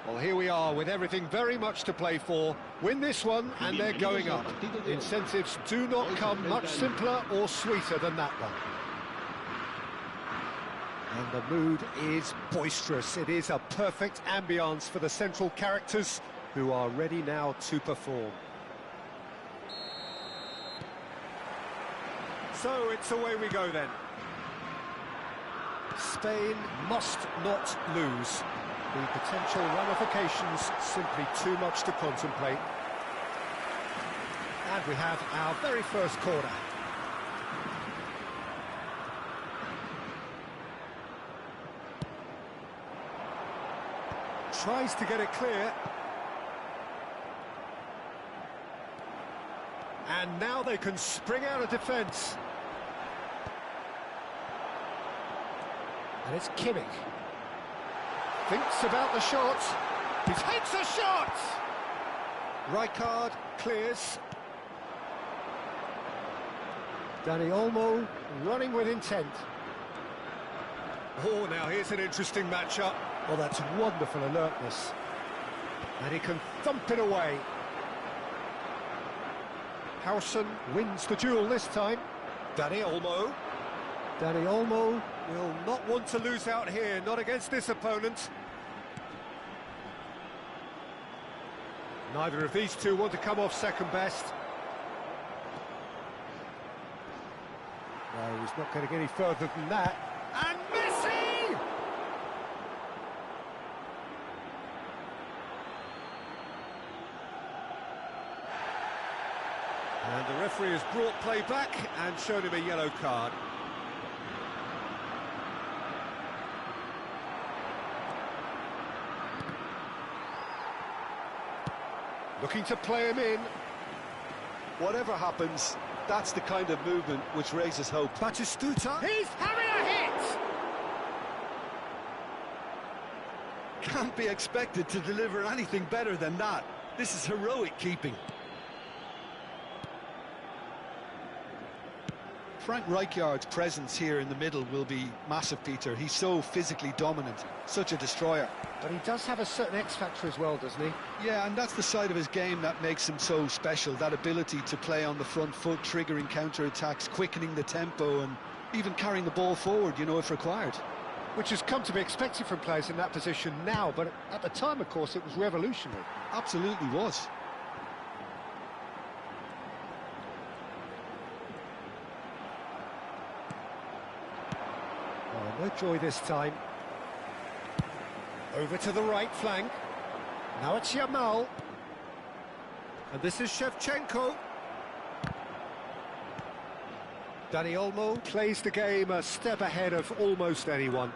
Well, here we are with everything very much to play for. Win this one and they're going up. Incentives do not come much simpler or sweeter than that one. And the mood is boisterous. It is a perfect ambience for the central characters who are ready now to perform. So it's away we go then. Spain must not lose. The potential ramifications simply too much to contemplate. And we have our very first corner. Tries to get it clear. And now they can spring out of defence. And it's Kimmich. Thinks about the shot. He takes a shot! Rijkaard clears. Dani Olmo running with intent. Oh, now here's an interesting matchup. Oh, that's wonderful alertness. And he can thump it away. Howson wins the duel this time. Dani Olmo. Dani Olmo will not want to lose out here, not against this opponent. Neither of these two want to come off second best. No, he's not going to get any further than that. And Messi! And the referee has brought play back and shown him a yellow card. Looking to play him in. Whatever happens, that's the kind of movement which raises hope. Batistuta. He's having a hit! Can't be expected to deliver anything better than that. This is heroic keeping. Frank Rijkaard's presence here in the middle will be massive, Peter. He's so physically dominant, such a destroyer. But he does have a certain X-factor as well, doesn't he? Yeah, and that's the side of his game that makes him so special, that ability to play on the front foot, triggering counter-attacks, quickening the tempo, and even carrying the ball forward, you know, if required. Which has come to be expected from players in that position now, but at the time, of course, it was revolutionary. Absolutely was. Oh, no joy this time. Over to the right flank. Now it's Yamal. And this is Shevchenko. Dani Olmo plays the game a step ahead of almost anyone.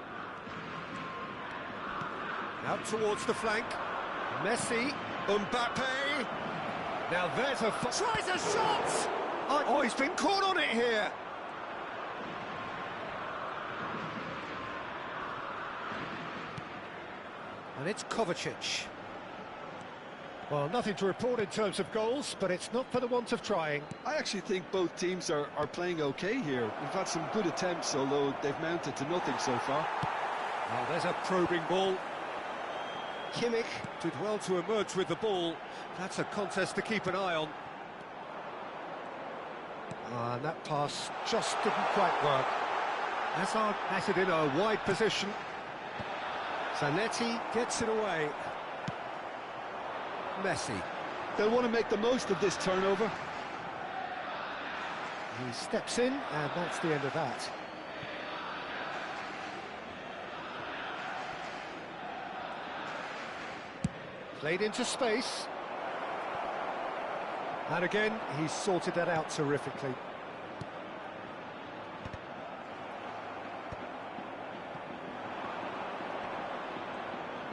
Out towards the flank. Messi. Mbappe. Now there's a... Tries a shot! Oh, he's been caught on it here. And it's Kovacic. Well, nothing to report in terms of goals, but it's not for the want of trying. I actually think both teams are playing okay here. We've had some good attempts, although they've mounted to nothing so far. Oh, there's a probing ball. Kimmich did well to emerge with the ball. That's a contest to keep an eye on. And that pass just didn't quite work. Hazard has it in a wide position. Zanetti gets it away. Messi. They'll want to make the most of this turnover. He steps in, and that's the end of that. Played into space. And again, he's sorted that out terrifically.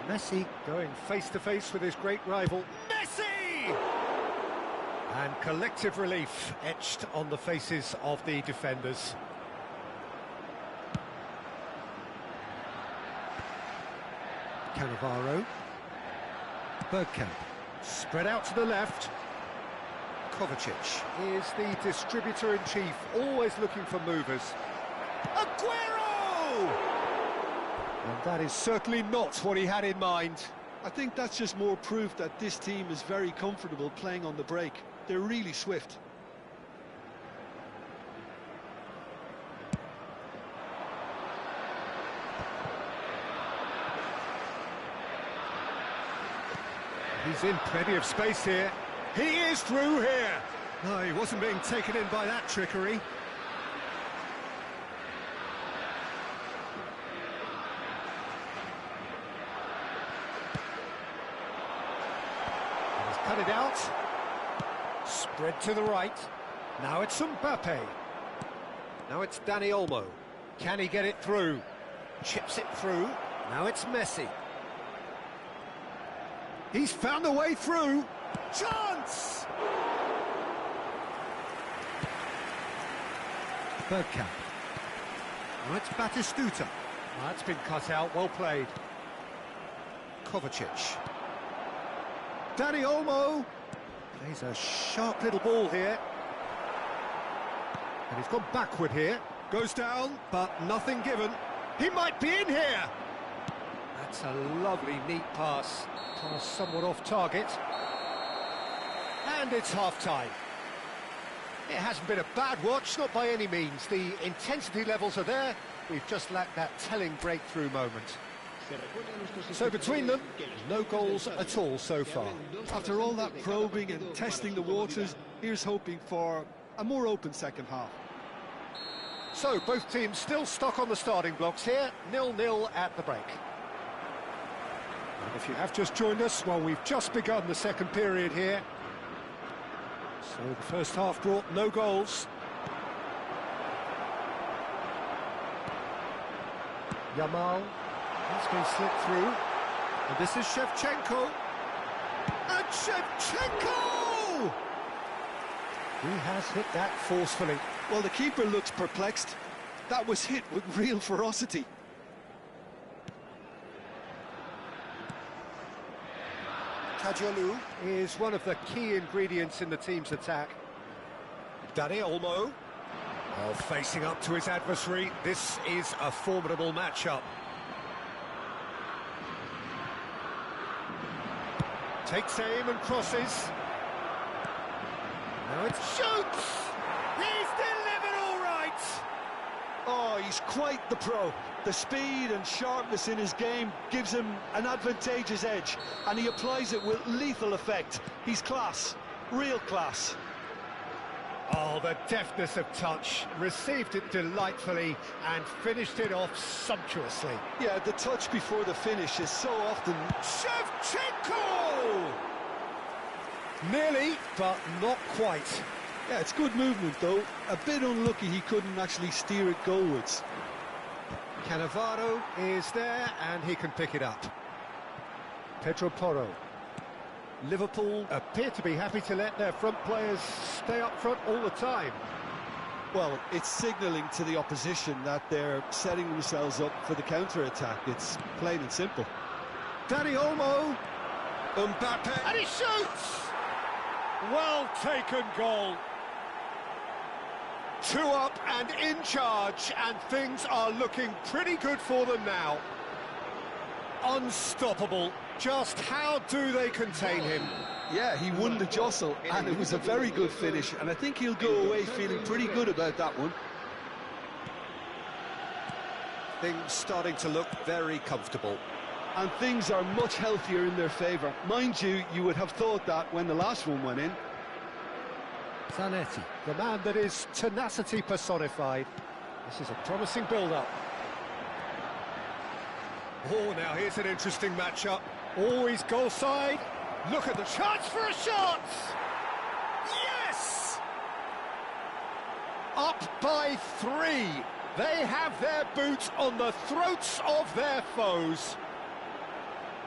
Messi going face-to-face with his great rival. Messi! And collective relief etched on the faces of the defenders. Cannavaro. Bergkamp. Spread out to the left. Kovacic is the distributor-in-chief, always looking for movers. Aguero! And that is certainly not what he had in mind. I think that's just more proof that this team is very comfortable playing on the break. They're really swift. He's in plenty of space here. He is through here. No, he wasn't being taken in by that trickery. He's cut it out. Spread to the right. Now it's Mbappe. Now it's Dani Olmo. Can he get it through? Chips it through. Now it's Messi. He's found a way through. Chance! Bergkamp. Now it's Batistuta. That's been cut out, well played. Kovacic. Dani Olmo. Plays a sharp little ball here. And he's gone backward here. Goes down, but nothing given. He might be in here! That's a lovely, neat pass. Pass somewhat off target. And it's half-time. It hasn't been a bad watch, not by any means. The intensity levels are there. We've just lacked that telling breakthrough moment. So between them, no goals at all so far. After all that probing and testing the waters, here's hoping for a more open second half. So both teams still stuck on the starting blocks here, 0-0 at the break. And if you have just joined us, well, we've just begun the second period here. So the first half brought no goals. Yamal has been slipped through. And this is Shevchenko. And Shevchenko! He has hit that forcefully. Well, the keeper looks perplexed. That was hit with real ferocity. Kajalu is one of the key ingredients in the team's attack. Dani Olmo. Oh, facing up to his adversary. This is a formidable matchup. Takes aim and crosses. Now it shoots! He's delivered all right! Oh, he's quite the pro. The speed and sharpness in his game gives him an advantageous edge, and he applies it with lethal effect. He's class, real class. Oh, the deftness of touch, received it delightfully and finished it off sumptuously. Yeah, the touch before the finish is so often... Shevchenko! Nearly, but not quite. Yeah, it's good movement, though. A bit unlucky he couldn't actually steer it goalwards. Cannavaro is there, and he can pick it up. Pedro Porro. Liverpool appear to be happy to let their front players stay up front all the time. Well, it's signalling to the opposition that they're setting themselves up for the counter-attack. It's plain and simple. Dani Olmo. Mbappe. And he shoots! Well taken goal. 2 up and in charge, and things are looking pretty good for them now. Unstoppable. Just how do they contain him? Yeah, he won the jostle, and it was a very good finish, and I think he'll go away feeling pretty good about that one. Things starting to look very comfortable. And things are much healthier in their favour. Mind you, you would have thought that when the last one went in. Zanetti, the man that is tenacity personified. This is a promising build-up. Oh, now here's an interesting matchup. Always goal side. Look at the chance for a shot! Yes! Up by 3. They have their boots on the throats of their foes.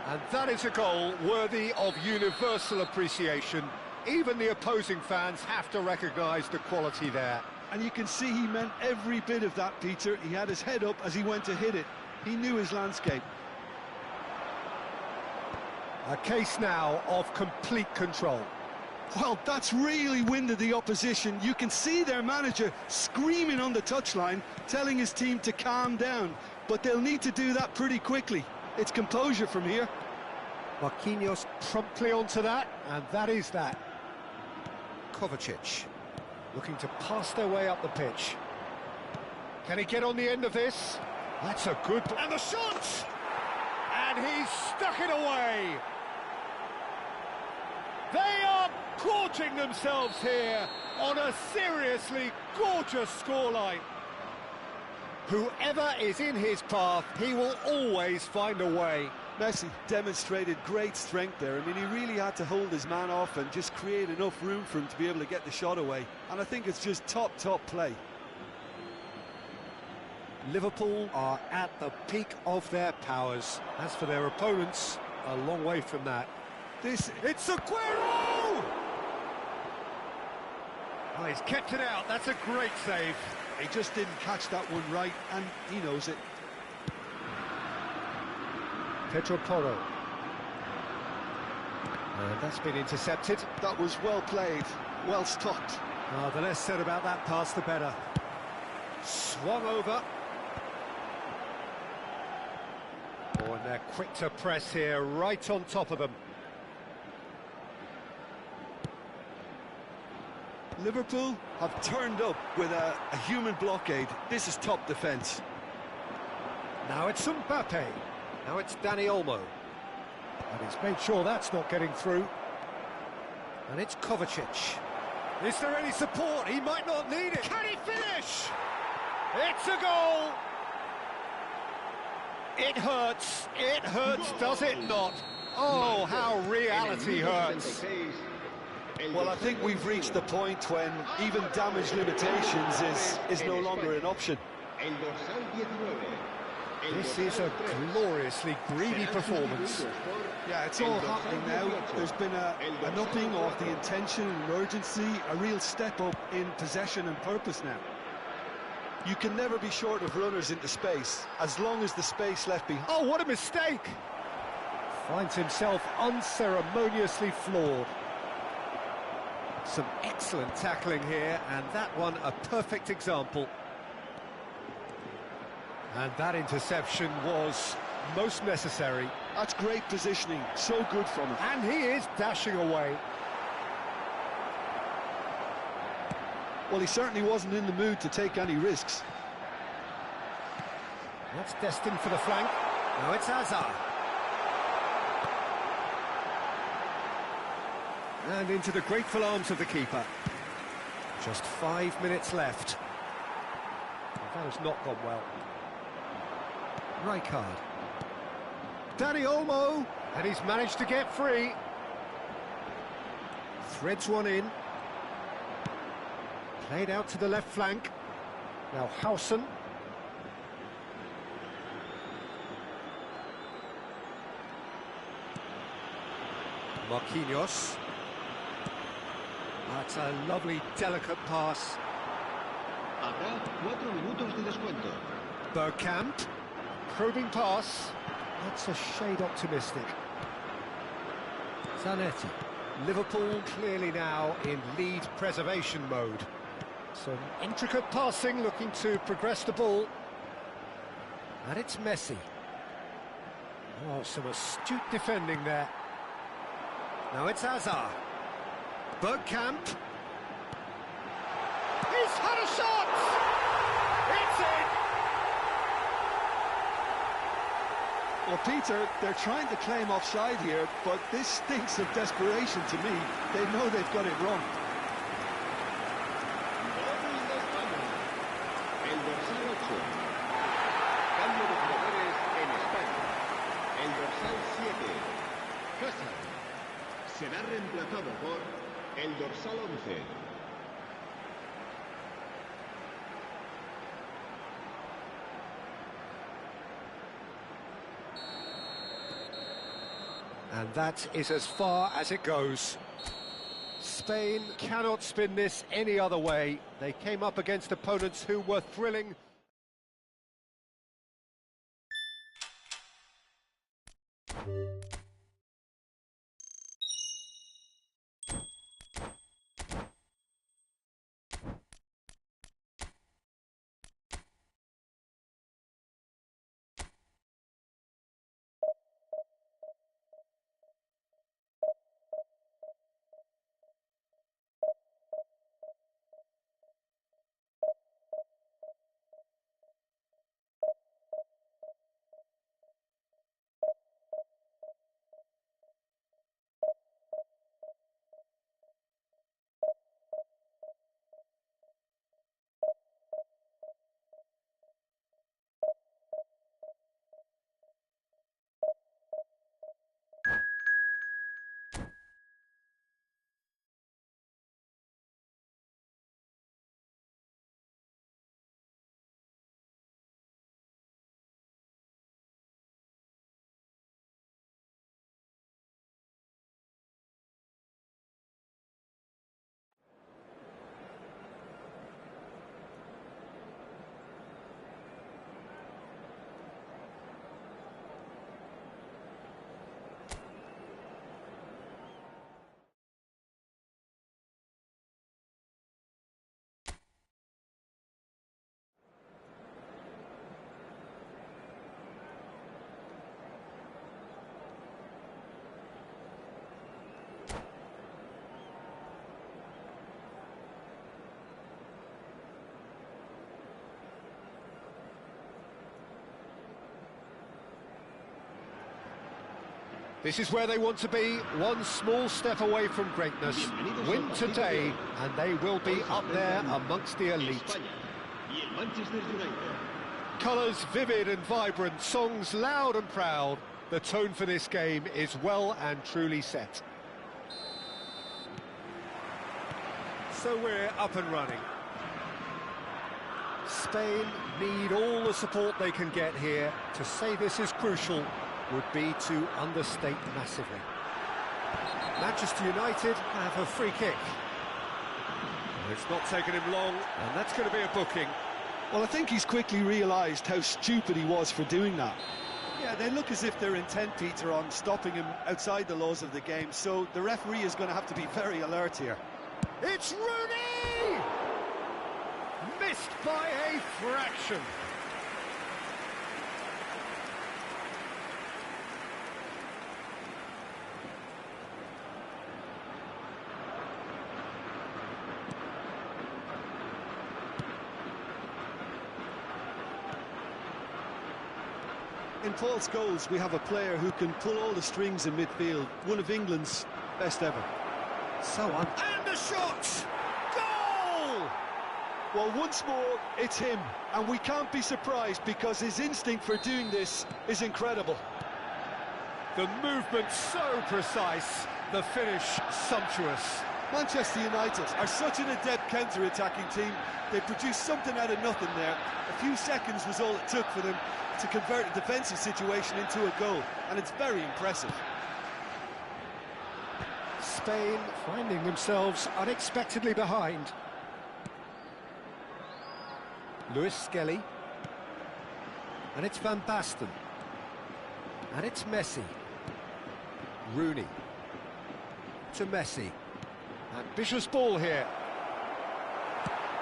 And that is a goal worthy of universal appreciation. Even the opposing fans have to recognise the quality there. And you can see he meant every bit of that, Peter. He had his head up as he went to hit it. He knew his landscape. A case now of complete control. Well, that's really winded the opposition. You can see their manager screaming on the touchline, telling his team to calm down. But they'll need to do that pretty quickly. It's composure from here. Marquinhos promptly onto that, and that is that. Kovacic looking to pass their way up the pitch. Can he get on the end of this? That's a good... And the shot! And he's stuck it away! They are gorging themselves here on a seriously gorgeous scoreline. Whoever is in his path, he will always find a way. Messi demonstrated great strength there. I mean, he really had to hold his man off and just create enough room for him to be able to get the shot away. And I think it's just top play. Liverpool are at the peak of their powers. As for their opponents, a long way from that. It's Aguero! Oh, he's kept it out. That's a great save. He just didn't catch that one right, and he knows it. Pedro Porro. And that's been intercepted. That was well played, well stopped. Oh, the less said about that pass, the better. Swung over. Oh, and they're quick to press here, right on top of them. Liverpool have turned up with a human blockade. This is top defence. Now it's Mbappe. Now it's Dani Olmo. And he's made sure that's not getting through. And it's Kovacic. Is there any support? He might not need it. Can he finish? It's a goal! It hurts, does it not? Oh, how reality hurts. Well, I think we've reached the point when even damage limitations is no longer an option. This is a gloriously greedy performance. Yeah, it's all happening now. There's been an upping of the intention and urgency, a real step up in possession and purpose now. You can never be short of runners into space, as long as the space left behind... Oh, what a mistake! Finds himself unceremoniously floored. Some excellent tackling here, and that one a perfect example. And that interception was most necessary. That's great positioning, so good from him. And he is dashing away. Well, he certainly wasn't in the mood to take any risks. That's destined for the flank. Now it's Hazard. And into the grateful arms of the keeper. Just 5 minutes left. That has not gone well. Rijkaard. Dani Olmo, and he's managed to get free. Threads one in. Played out to the left flank. Now Howson. Marquinhos. That's a lovely, delicate pass. Habrá 4 minutos de descuento. Bergkamp. Probing pass. That's a shade optimistic. Zanetti. Liverpool clearly now in lead preservation mode. Some intricate passing, looking to progress the ball. And it's Messi. Oh, some astute defending there. Now it's Hazard. Bergkamp. He's had a shot! It's in! Well, Peter, they're trying to claim offside here, but this stinks of desperation to me. They know they've got it wrong. El dorsal 8. Cambio de jugadores en España. El dorsal 7. Hazard. Será reemplazado por el dorsal 11. And that is as far as it goes. Spain cannot spin this any other way. They came up against opponents who were thrilling. This is where they want to be, one small step away from greatness. Win today, and they will be up there amongst the elite. Colours vivid and vibrant, songs loud and proud. The tone for this game is well and truly set. So we're up and running. Spain need all the support they can get here. To say this is crucial would be to understate massively. Manchester United have a free kick. It's not taken him long, and that's going to be a booking. Well, I think he's quickly realised how stupid he was for doing that. Yeah, they look as if they're intent, Peter, on stopping him outside the laws of the game, so the referee is going to have to be very alert here. It's Rooney! Missed by a fraction. In Paul's goals, we have a player who can pull all the strings in midfield, one of England's best ever. So on. And the shot! Goal! Well, once more, it's him, and we can't be surprised because his instinct for doing this is incredible. The movement so precise, the finish sumptuous. Manchester United are such an adept counter-attacking team. They produced something out of nothing there. A few seconds was all it took for them to convert a defensive situation into a goal, and it's very impressive. Spain finding themselves unexpectedly behind. Lewis Skelly. And it's Van Basten. And it's Messi. Rooney. To Messi. Ambitious ball here.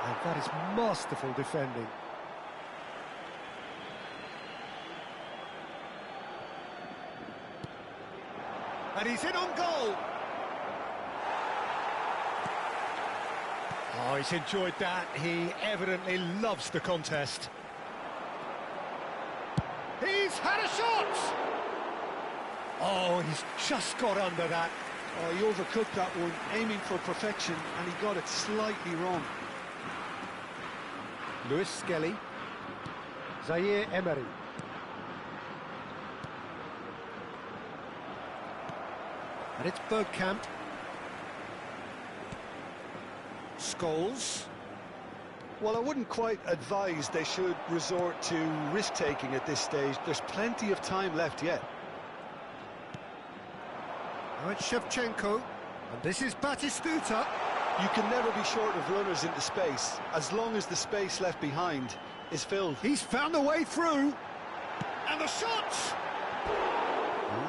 And that is masterful defending. And he's in on goal. Oh, he's enjoyed that. He evidently loves the contest. He's had a shot! Oh, he's just got under that. Oh, he overcooked that one, aiming for perfection, and he got it slightly wrong. Lewis Skelly. Zaire Emery. And it's Bergkamp. Scholes. Well, I wouldn't quite advise they should resort to risk-taking at this stage. There's plenty of time left yet. Now it's Shevchenko. And this is Batistuta. You can never be short of runners into space, as long as the space left behind is filled. He's found a way through. And the shot!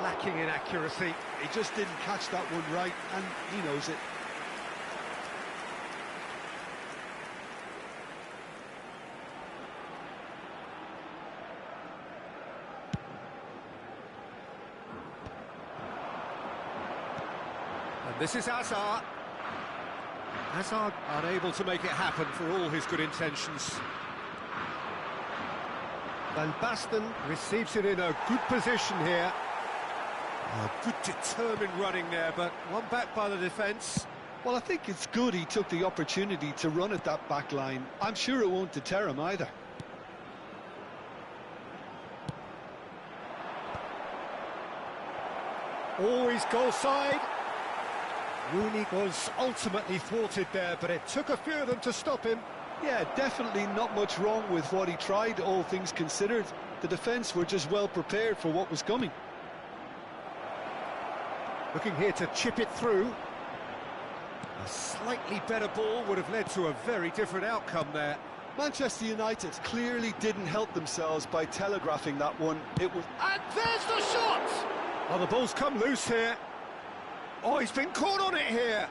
Lacking in accuracy. He just didn't catch that one right, and he knows it. And this is Hazard. Hazard unable to make it happen for all his good intentions. Van Basten receives it in a good position here. Good determined running there, but one back by the defence. Well, I think it's good he took the opportunity to run at that back line. I'm sure it won't deter him either. Always goal side. Rooney was ultimately thwarted there, but it took a few of them to stop him. Yeah, definitely not much wrong with what he tried, all things considered. The defence were just well prepared for what was coming. Looking here to chip it through. A slightly better ball would have led to a very different outcome there. Manchester United clearly didn't help themselves by telegraphing that one. It was... And there's the shot! Oh, the ball's come loose here. Oh, he's been caught on it here.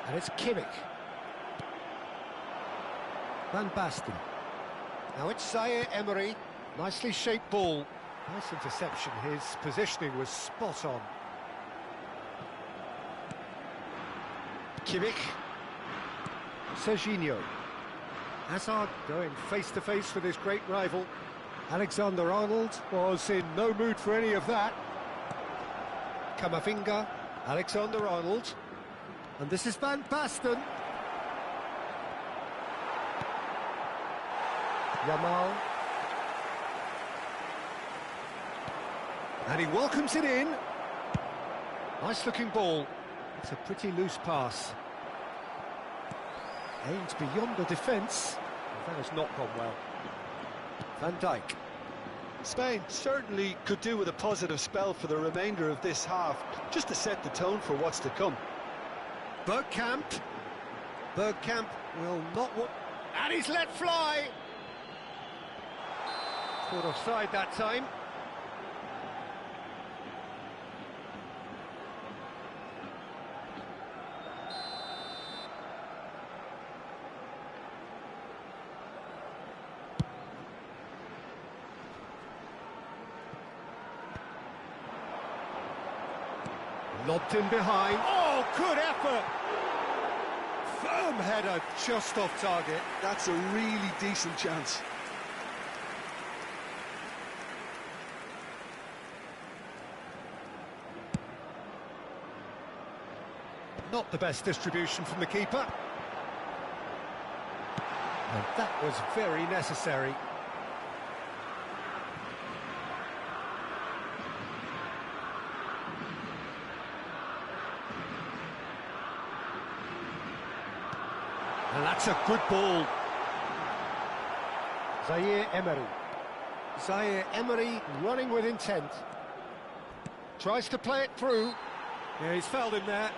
And it's Kimmich. Van Basten. Now it's Zaire Emery. Nicely shaped ball. Nice interception. His positioning was spot on. Kimmich. Serginho. Hazard going face-to-face with his great rival. Alexander-Arnold was in no mood for any of that. Camavinga. Alexander-Arnold. And this is Van Basten. Yamal. And he welcomes it in. Nice looking ball. It's a pretty loose pass. Aimed beyond the defence. That has not gone well. Van Dijk. Spain certainly could do with a positive spell for the remainder of this half, just to set the tone for what's to come. Bergkamp. Bergkamp will not... And he's let fly! Caught offside that time. Lobbed in behind. Oh, good effort! Firm header just off target. That's a really decent chance. Not the best distribution from the keeper. And that was very necessary. And that's a good ball. Zaire Emery. Zaire Emery running with intent. Tries to play it through. Yeah, he's fouled him there.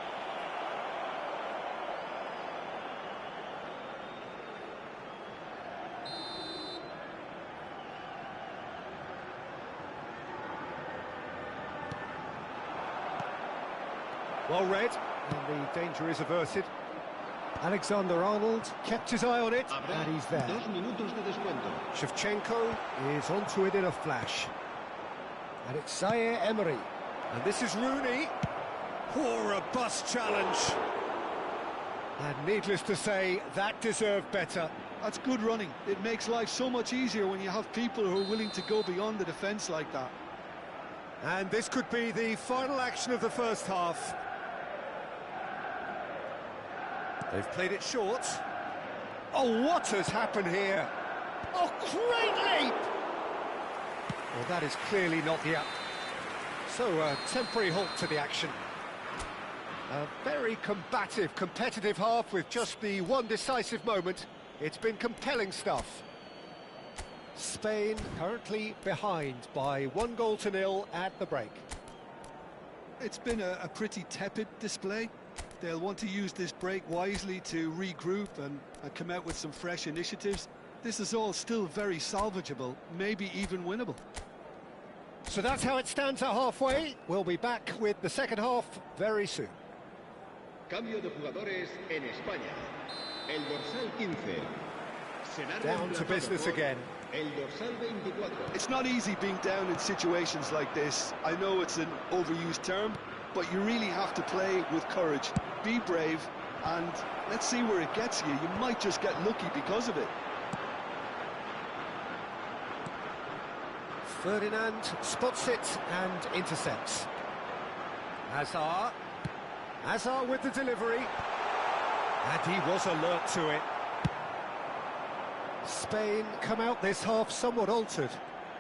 Well read, and the danger is averted. Alexander-Arnold kept his eye on it, and he's there. 2 minutos de descuento. Shevchenko is onto it in a flash. And it's Zaire Emery. And this is Rooney. Poor robust challenge. And needless to say, that deserved better. That's good running. It makes life so much easier when you have people who are willing to go beyond the defence like that. And this could be the final action of the first half. They've played it short. Oh, what has happened here? Oh, great leap! Well, that is clearly not the up. So, a temporary halt to the action. A very combative, competitive half with just the one decisive moment. It's been compelling stuff. Spain currently behind by 1-0 at the break. It's been a pretty tepid display. They'll want to use this break wisely to regroup and come out with some fresh initiatives. This is all still very salvageable, maybe even winnable. So that's how it stands at halfway. We'll be back with the second half very soon. Cambio de jugadores en España. El dorsal 15. Será Down to reemplazado business por again. El dorsal 24. It's not easy being down in situations like this. I know it's an overused term, but you really have to play with courage. Be brave, and let's see where it gets you. You might just get lucky because of it. Ferdinand spots it and intercepts. Hazard with the delivery. And he was alert to it. Spain come out this half somewhat altered.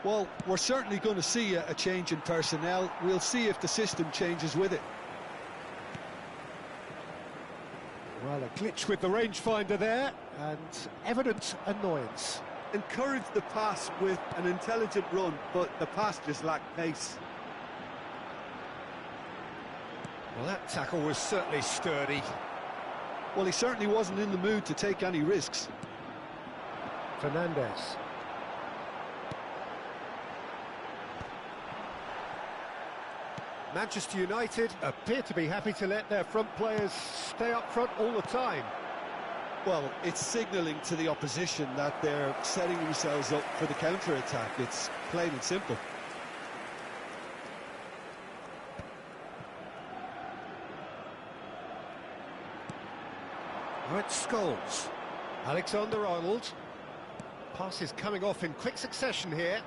Well, we're certainly going to see a change in personnel. We'll see if the system changes with it. Well, a glitch with the rangefinder there, and evident annoyance. Encourage the pass with an intelligent run, but the pass just lacked pace. Well, that tackle was certainly sturdy. Well, he certainly wasn't in the mood to take any risks. Fernandez. Manchester United appear to be happy to let their front players stay up front all the time. Well, it's signalling to the opposition that they're setting themselves up for the counter-attack. It's plain and simple. Now it's Scholes. Alexander-Arnold. Pass is coming off in quick succession here.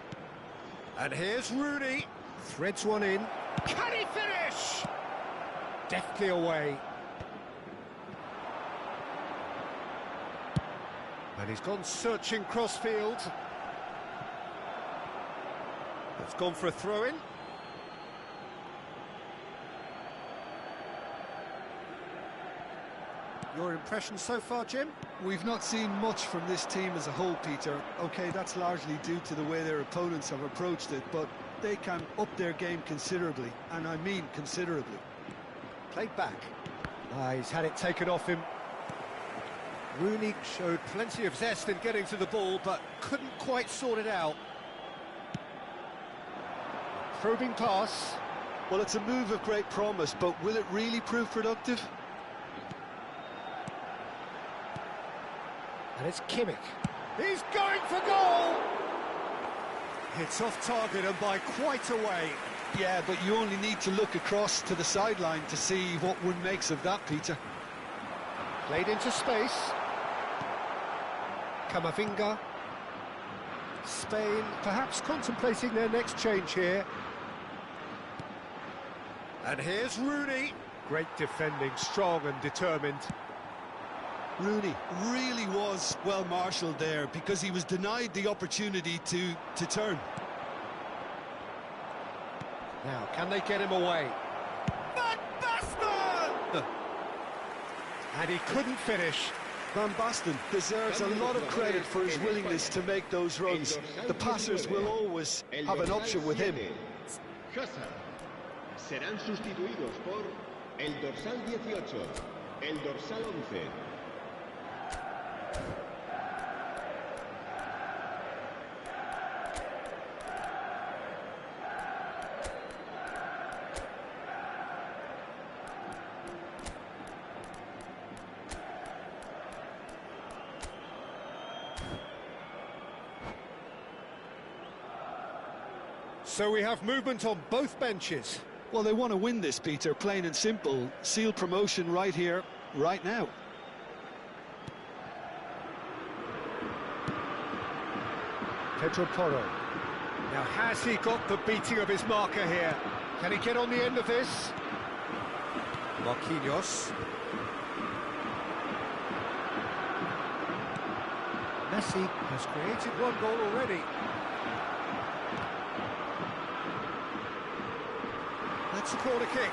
And here's Rooney. Threads one in. Can he finish? Deftly away. And he's gone searching crossfield. It's gone for a throw-in. Your impression so far, Jim? We've not seen much from this team as a whole, Peter. OK, that's largely due to the way their opponents have approached it, but they can up their game considerably, and I mean considerably. Played back. He's had it taken off him. Rooney showed plenty of zest in getting to the ball, but couldn't quite sort it out. Probing pass. Well, it's a move of great promise, but will it really prove productive? And it's Kimmich. He's going for goal! It's off target and by quite a way. Yeah, but you only need to look across to the sideline to see what one makes of that, Peter. Played into space. Camavinga. Spain perhaps contemplating their next change here. And here's Rooney. Great defending, strong and determined. Rooney really was well marshalled there because he was denied the opportunity to turn. Now, can they get him away? Van Basten! And he couldn't finish. Van Basten deserves a lot of credit for his willingness to make those runs. The passers will always have an option with him. Hazard. Serán sustituidos por el dorsal 18, el dorsal 11. So we have movement on both benches. Well, they want to win this, Peter, plain and simple. Seal promotion right here, right now. Pedro Porro. Now, has he got the beating of his marker here? Can he get on the end of this? Marquinhos. Messi has created one goal already. That's a corner kick.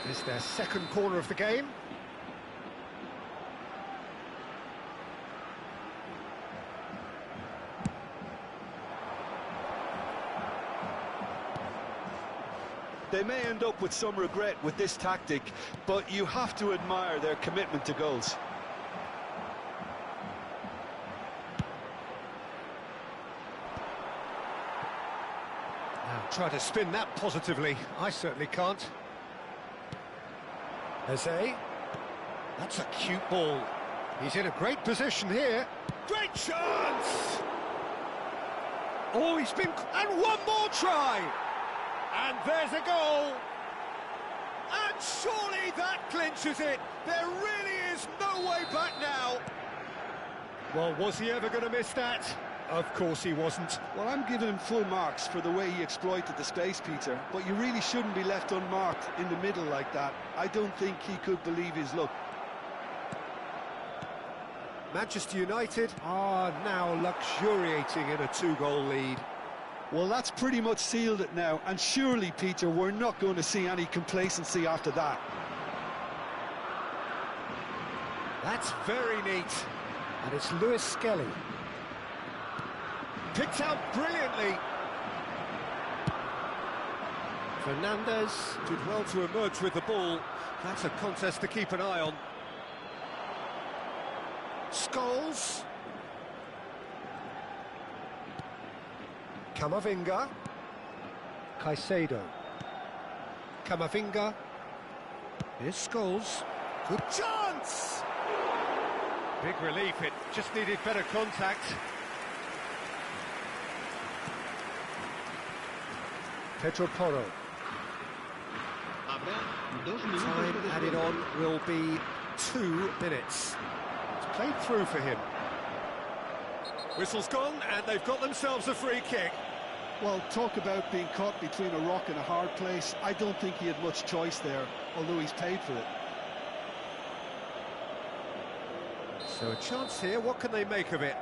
This is their second corner of the game. They may end up with some regret with this tactic, but you have to admire their commitment to goals. Now, try to spin that positively. I certainly can't. Jose. That's a cute ball. He's in a great position here. Great chance! Oh, he's been... And one more try! And there's a goal! And surely that clinches it! There really is no way back now! Well, was he ever going to miss that? Of course he wasn't. Well, I'm giving him full marks for the way he exploited the space, Peter, but you really shouldn't be left unmarked in the middle like that. I don't think he could believe his luck. Manchester United are now luxuriating in a two-goal lead. Well, that's pretty much sealed it now, and surely, Peter, we're not going to see any complacency after that. That's very neat. And it's Lewis Skelly. Picked out brilliantly. Fernandez did well to emerge with the ball. That's a contest to keep an eye on. Scholes. Camavinga. Caicedo. Camavinga. Here's Scholes. Good chance! Big relief, it just needed better contact. Pedro Porro. Time added on will be 2 minutes. It's played through for him. Whistle's gone, and they've got themselves a free kick. Well, talk about being caught between a rock and a hard place. I don't think he had much choice there, although he's paid for it. So a chance here, what can they make of it?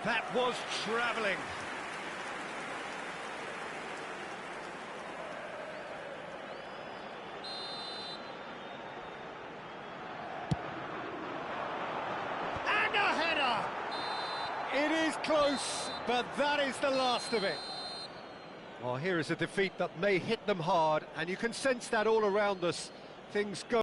That was travelling. And a header! It is close, but that is the last of it. Well, here is a defeat that may hit them hard, and you can sense that all around us. Things go